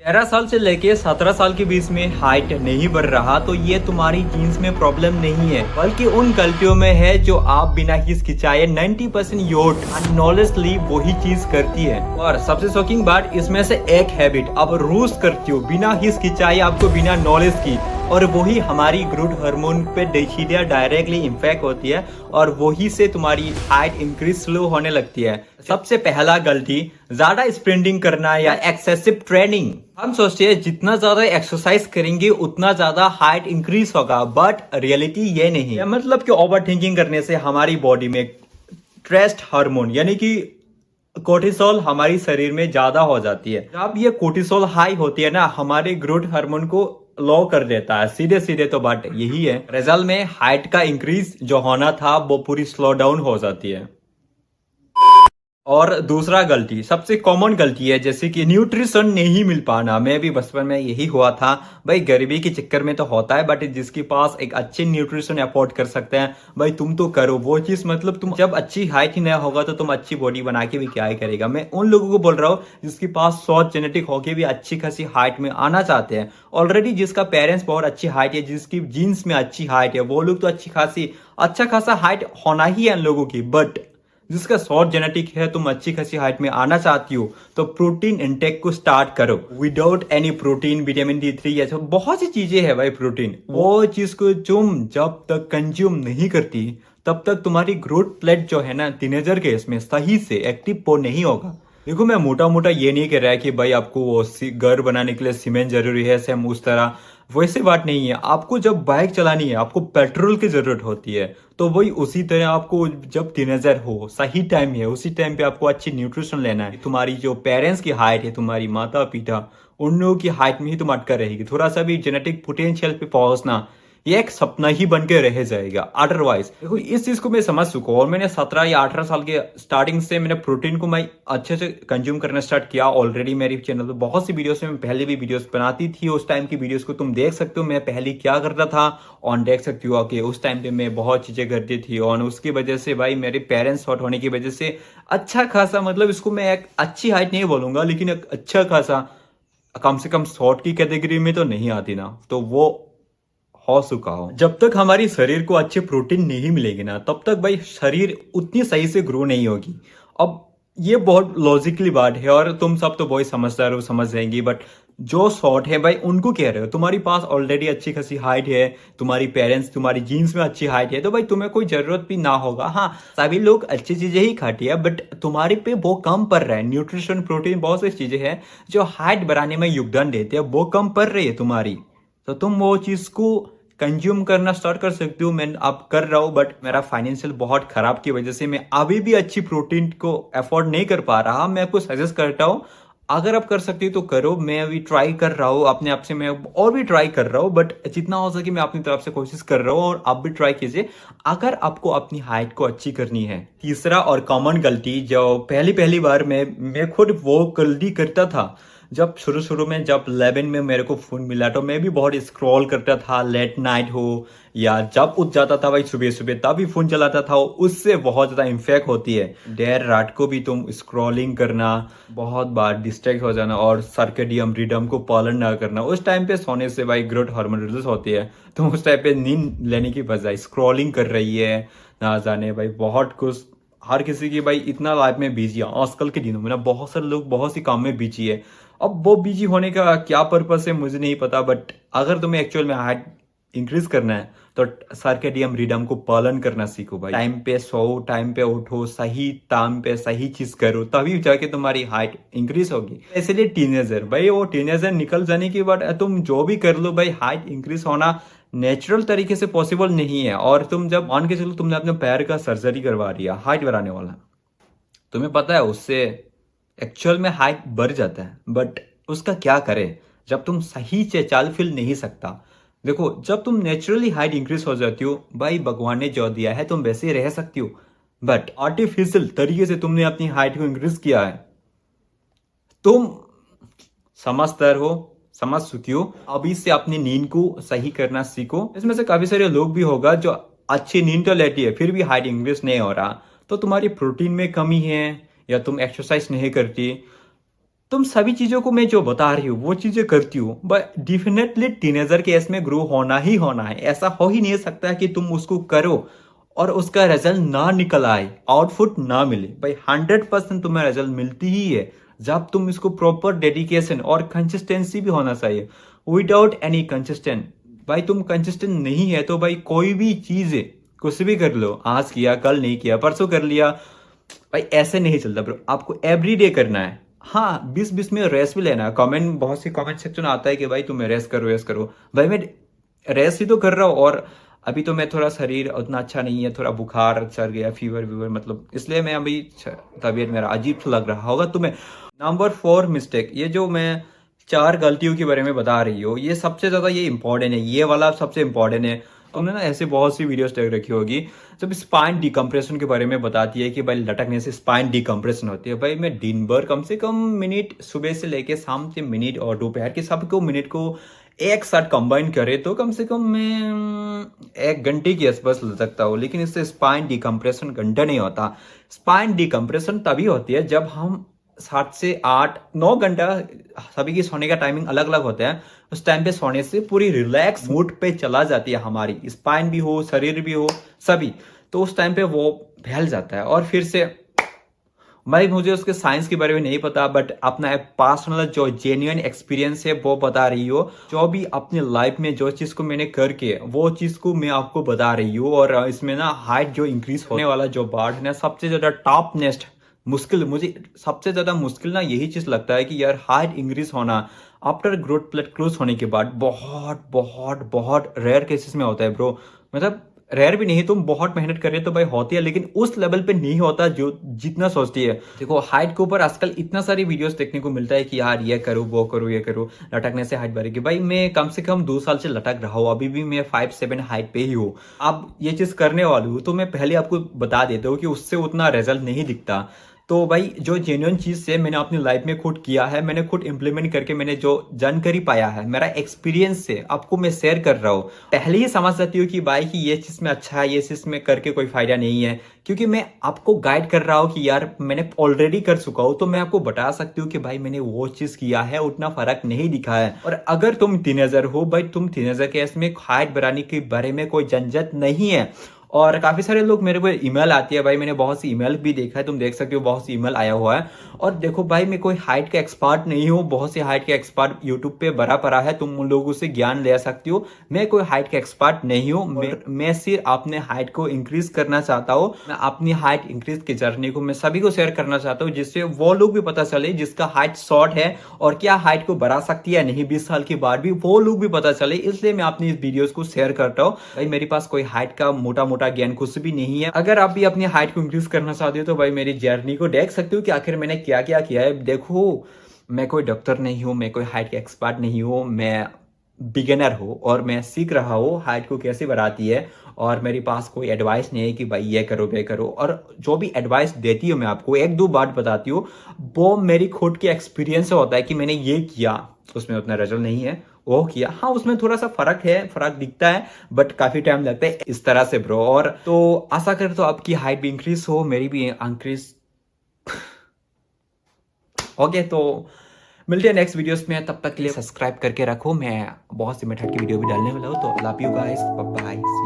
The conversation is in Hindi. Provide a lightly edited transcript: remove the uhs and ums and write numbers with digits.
13 साल से लेके 17 साल के बीच में हाइट नहीं बढ़ रहा तो ये तुम्हारी जीन्स में प्रॉब्लम नहीं है, बल्कि उन गलतियों में है जो आप बिना हिचकिचाए 90% योट नॉलेजली वही चीज करती है। और सबसे शॉकिंग बात, इसमें से एक हैबिट आप रोज करती हो बिना हिचकिचाए, आपको बिना नॉलेज की, और वही हमारी ग्रोथ हार्मोन पे सीधा डायरेक्टली इम्पैक्ट होती है और वही से तुम्हारी हाइट इंक्रीज स्लो होने लगती है। सबसे पहला गलती, ज्यादा स्प्रिंटिंग करना या एक्सेसिव ट्रेनिंग। हम सोचते हैं जितना ज्यादा एक्सरसाइज करेंगे उतना ज्यादा हाइट इंक्रीज होगा, बट रियलिटी ये नहीं है। मतलब कि ओवर थिंकिंग करने से हमारी बॉडी में स्ट्रेस हार्मोन यानी कि कोर्टिसोल हमारी शरीर में ज्यादा हो जाती है। जब ये कोर्टिसोल हाई होती है ना, हमारे ग्रोथ हार्मोन को लो कर देता है। सीधे सीधे तो बात यही है। रिजल्ट में हाइट का इंक्रीज जो होना था वो पूरी स्लो डाउन हो जाती है। और दूसरा गलती, सबसे कॉमन गलती है, जैसे कि न्यूट्रिशन नहीं मिल पाना। मैं भी बचपन में यही हुआ था भाई, गरीबी के चक्कर में तो होता है, बट जिसके पास एक अच्छे न्यूट्रिशन अफोर्ड कर सकते हैं भाई तुम तो करो वो चीज। मतलब तुम जब अच्छी हाइट ही नहीं होगा तो तुम अच्छी बॉडी बना के भी क्या ही करेगा। मैं उन लोगों को बोल रहा हूँ जिसके पास सोच जेनेटिक होके भी अच्छी खासी हाइट में आना चाहते हैं। ऑलरेडी जिसका पेरेंट्स बहुत अच्छी हाइट है, जिसकी जीन्स में अच्छी हाइट है, वो लोग तो अच्छा खासा हाइट होना ही है उन लोगों की। बट जिसका शॉर्ट जेनेटिक है, तुम अच्छी खासी हाइट में आना चाहती हो तो प्रोटीन इंटेक को स्टार्ट करो। Without any protein, vitamin D3 या सब बहुत सी चीजें हैं भाई प्रोटीन, वो चीज को तुम जब तक कंज्यूम नहीं करती तब तक तुम्हारी ग्रोथ प्लेट जो है ना टीनेजर के इसमें सही से एक्टिव वो नहीं होगा। देखो, मैं मोटा मोटा ये नहीं कह रहा है कि भाई आपको वो घर बनाने के लिए सीमेंट जरूरी है, सेम उस तरह वैसे बात नहीं है। आपको जब बाइक चलानी है, आपको पेट्रोल की जरूरत होती है, तो वही उसी तरह आपको जब टीनेजर हो, सही टाइम है, उसी टाइम पे आपको अच्छी न्यूट्रिशन लेना है। तुम्हारी जो पेरेंट्स की हाइट है, तुम्हारी माता पिता, उन लोगों की हाइट में ही तुम अटका रहेगी। थोड़ा सा भी जेनेटिक पोटेंशियल पे पहुंचना ये एक सपना ही बन के रह जाएगा। अदरवाइज देखो, इस चीज को मैं समझ चुका हूँ और मैंने 17 या 18 साल के स्टार्टिंग से मैंने प्रोटीन को मैं अच्छे से कंज्यूम करना स्टार्ट किया। ऑलरेडी मेरे चैनल पे बहुत सी वीडियोस में पहले भी वीडियोस बनाती थी, उस टाइम की वीडियोस को तुम देख सकते हो मैं पहले क्या करता था और देख सकती हो कि उस टाइम पे मैं बहुत चीजें करती थी। और उसकी वजह से भाई मेरे पेरेंट्स शॉर्ट होने की वजह से अच्छा खासा, मतलब इसको मैं एक अच्छी हाइट नहीं बोलूंगा, लेकिन एक अच्छा खासा, कम से कम शॉर्ट की कैटेगरी में तो नहीं आती ना, तो वो हो चुका हो। जब तक हमारी शरीर को अच्छे प्रोटीन नहीं मिलेगी ना, तब तक भाई शरीर उतनी सही से ग्रो नहीं होगी। अब ये बहुत लॉजिकली बात है और तुम सब तो बहुत समझदार हो, समझ जाएंगी। बट जो शॉर्ट है भाई उनको कह रहे हो, तुम्हारी पास ऑलरेडी अच्छी खासी हाइट है, तुम्हारी पेरेंट्स तुम्हारी जीन्स में अच्छी हाइट है, तो भाई तुम्हें कोई जरूरत भी ना होगा। हाँ, सभी लोग अच्छी चीजें ही खाती है, बट तुम्हारे पे वो कम पड़ रहा है। न्यूट्रिशन, प्रोटीन, बहुत सी चीजें हैं जो हाइट बढ़ाने में योगदान देते हैं, वो कम पड़ रही है तुम्हारी, तो तुम वो चीज को कंज्यूम करना स्टार्ट कर सकती हूँ। मैं अब कर रहा हूँ, बट मेरा फाइनेंशियल बहुत खराब की वजह से मैं अभी भी अच्छी प्रोटीन को अफोर्ड नहीं कर पा रहा। मैं आपको सजेस्ट करता हूँ, अगर आप कर सकती हो तो करो। मैं अभी ट्राई कर रहा हूँ अपने आप से, मैं और भी ट्राई कर रहा हूँ, बट जितना हो सके मैं अपनी तरफ से कोशिश कर रहा हूँ और आप भी ट्राई कीजिए अगर आपको अपनी हाइट को अच्छी करनी है। तीसरा और कॉमन गलती, जो पहली पहली बार मैं खुद वो गलती करता था जब शुरू में, जब 11 में मेरे को फोन मिला तो मैं भी बहुत स्क्रॉल करता था, लेट नाइट हो या जब उठ जाता था भाई सुबह सुबह तभी फोन चलाता था। उससे बहुत ज्यादा इम्पैक्ट होती है। देर रात को भी तुम स्क्रॉलिंग करना, बहुत बार डिस्ट्रैक्ट हो जाना और सर्केडियम रिदम को पालन ना करना। उस टाइम पे सोने से भाई ग्रोथ हार्मोन रिलीज होती है, तुम उस टाइम पे नींद लेने की बजाय स्क्रॉलिंग कर रही है, ना जाने भाई बहुत कुछ। हर किसी की भाई इतना लाइफ में बिजी है आजकल के दिनों में ना, बहुत सारे लोग बहुत सी काम में बिजी है। अब वो बिजी होने का क्या पर्पस है मुझे नहीं पता, बट अगर तुम्हें एक्चुअल में हाइट इंक्रीज करना है तो सर्केडियम रिदम को पालन करना सीखो भाई। टाइम पे सो, टाइम पे उठो, सही टाइम पे सही चीज करो, तभी जाके तुम्हारी हाइट इंक्रीज होगी। इसलिए टीनेजर भाई, वो टीनेजर निकल जाने के बाद तुम जो भी कर लो भाई, हाइट इंक्रीज होना नेचुरल तरीके से पॉसिबल नहीं है। और तुम जब मान के चलो तुमने अपने पैर का सर्जरी करवा दिया हाइट बढ़ाने वाला, तुम्हें पता है उससे एक्चुअल में हाइट बढ़ जाता है, बट उसका क्या करे जब तुम सही से चाल फिर नहीं सकता। देखो, जब तुम नेचुरली हाइट इंक्रीज हो जाती हो भाई, भगवान ने जो दिया है तुम वैसे ही रह सकती हो, बट आर्टिफिशियल तरीके से तुमने अपनी हाइट को इंक्रीज किया है। तुम समझदार हो, समझ चुकी हो, अभी से अपनी नींद को सही करना सीखो। इसमें से काफी सारे लोग भी होगा जो अच्छी नींद तो लेती है फिर भी हाइट इंक्रीज नहीं हो रहा, तो तुम्हारी प्रोटीन में कमी है या तुम एक्सरसाइज नहीं करती। तुम सभी चीजों को मैं जो बता रही हूँ वो चीजें करती हूँ, बट डेफिनेटली टीनेजर के एज में ग्रो होना ही होना है। ऐसा हो ही नहीं सकता कि तुम उसको करो और उसका रिजल्ट ना निकल आए, आउटपुट ना मिले। भाई 100% तुम्हें रिजल्ट मिलती ही है जब तुम इसको प्रॉपर डेडिकेशन और कंसिस्टेंसी भी होना चाहिए। विदाउट एनी कंसिस्टेंट, भाई तुम कंसिस्टेंट नहीं है तो भाई कोई भी चीज है, कुछ भी कर लो, आज किया कल नहीं किया परसों कर लिया, भाई ऐसे नहीं चलता ब्रो। आपको एवरी डे करना है। हाँ, 20-20 में रेस्ट भी लेना है। कमेंट, बहुत सी कमेंट सेक्शन आता है कि भाई तुम रेस्ट करो रेस्ट करो। भाई मैं रेस्ट ही तो कर रहा हूँ, और अभी तो मैं थोड़ा शरीर उतना अच्छा नहीं है, थोड़ा बुखार चढ़ गया, फीवर वीवर, मतलब इसलिए मैं अभी तबीयत मेरा अजीब सा लग रहा होगा तुम्हें। नंबर 4 मिस्टेक, ये जो मैं 4 गलतियों के बारे में बता रही हूँ, ये सबसे ज्यादा ये इंपॉर्टेंट है, ये वाला सबसे इंपॉर्टेंट है। तुमने ना ऐसे बहुत सी वीडियोस देख रखी होगी जब स्पाइन डिकम्प्रेशन के बारे में बताती है कि भाई लटकने से स्पाइन डिकम्प्रेशन होती है। भाई मैं दिन भर कम से कम मिनट, सुबह से लेके शाम के मिनट और दोपहर के सबको मिनट को एक साथ कंबाइन करे तो कम से कम मैं 1 घंटे की आसपास लटकता हूँ, लेकिन इससे स्पाइन डिकम्प्रेशन घंटा नहीं होता। स्पाइन डिकम्प्रेशन तभी होती है जब हम 7 से 8 9 घंटा, सभी की सोने का टाइमिंग अलग अलग होता है, उस टाइम पे सोने से पूरी रिलैक्स मूड पे चला जाती है हमारी, स्पाइन भी हो शरीर भी हो सभी, तो उस टाइम पे वो फैल जाता है। और फिर से भाई मुझे उसके साइंस के बारे में नहीं पता, बट अपना एक पर्सनल जो जेन्युइन एक्सपीरियंस है वो बता रही हो। जो भी अपनी लाइफ में जो चीज को मैंने करके वो चीज को मैं आपको बता रही हूँ। और इसमें ना हाइट जो इंक्रीज होने वाला जो पार्ट है ना, सबसे ज्यादा टॉप नेस्ट मुश्किल, मुझे सबसे ज्यादा मुश्किल ना यही चीज लगता है कि यार हाइट इंक्रीज होना आफ्टर ग्रोथ प्लेट क्लोज होने के बाद बहुत बहुत बहुत रेयर केसेस में होता है ब्रो। मतलब रेयर भी नहीं, तुम बहुत मेहनत कर रहे हो तो भाई होती है, लेकिन उस लेवल पे नहीं होता जो जितना सोचती है। देखो हाइट के ऊपर आजकल इतना सारी वीडियोस देखने को मिलता है कि यार ये करो वो करो ये करो, लटकने से हाइट बढ़ेगी। भाई मैं कम से कम 2 साल से लटक रहा हूँ, अभी भी मैं 5'7" हाइट पे ही हूँ। अब ये चीज करने वाली हूँ तो मैं पहले आपको बता देता हूँ कि उससे उतना रिजल्ट नहीं दिखता। तो भाई जो जेन्युइन चीज से मैंने अपनी लाइफ में खुद किया है, मैंने खुद इंप्लीमेंट करके मैंने जो जानकारी पाया है, मेरा एक्सपीरियंस से आपको मैं शेयर कर रहा हूँ। पहले ही समझ जाती हूँ कि भाई कि ये चीज में अच्छा है, ये चीज में करके कोई फायदा नहीं है, क्योंकि मैं आपको गाइड कर रहा हूँ कि यार मैंने ऑलरेडी कर चुका हूँ, तो मैं आपको बता सकती हूँ कि भाई मैंने वो चीज किया है, उतना फर्क नहीं दिखा है। और अगर तुम टीनेजर हो, भाई तुम टीनेजर के इसमें हाइट बढ़ाने के बारे में कोई झंझट नहीं है। और काफी सारे लोग मेरे को ईमेल आती है, भाई मैंने बहुत सी ईमेल भी देखा है, तुम देख सकते हो बहुत सी ईमेल आया हुआ है। और देखो भाई मैं कोई हाइट का एक्सपर्ट नहीं हूँ, बहुत से हाइट के एक्सपर्ट यूट्यूब पे भरा पड़ा है, तुम उन लोगों से ज्ञान ले सकती हो। मैं कोई हाइट का एक्सपर्ट नहीं हूँ, मैं सिर्फ अपने हाइट को इंक्रीज करना चाहता हूँ। मैं अपनी हाइट इंक्रीज की जर्नी को मैं सभी को शेयर करना चाहता हूँ, जिससे वो लोग भी पता चले जिसका हाइट शॉर्ट है और क्या हाइट को बढ़ा सकती है नहीं 20 साल के बाद भी, वो लोग भी पता चले। इसलिए मैं अपनी इस वीडियोस को शेयर करता हूँ। भाई मेरे पास कोई हाइट का मोटा मोटा ज्ञान कुछ भी नहीं है। अगर आप भी अपनी हाइट को इंक्रीज करना चाहते हो तो भाई मेरी जर्नी को देख सकते हो कि आखिर मैंने क्या क्या किया है। देखो मैं कोई डॉक्टर नहीं हूँ, मैं कोई हाइट के एक्सपर्ट नहीं हूँ, मैं बिगिनर हूँ और मैं सीख रहा हूँ हाइट को कैसे बढ़ाती है। और मेरे पास कोई एडवाइस नहीं है कि भाई ये करो वे करो। और जो भी एडवाइस देती हूँ मैं आपको, 1-2 बात बताती हूँ, वो मेरी खुद की एक्सपीरियंस से होता है कि मैंने ये किया, उसमें उतना रिजल्ट नहीं है, वो किया, हाँ उसमें थोड़ा सा फर्क है, फर्क दिखता है, बट काफी टाइम लगता है इस तरह से ब्रो। और तो आशा करता हूँ आपकी हाइट भी इंक्रीज हो, मेरी भी इंक्रीज। ओके, तो मिलते हैं नेक्स्ट वीडियोस में, तब तक के लिए सब्सक्राइब करके रखो। मैं बहुत सी मेथड की वीडियो भी डालने वाला हूँ, तो love you guys, bye bye.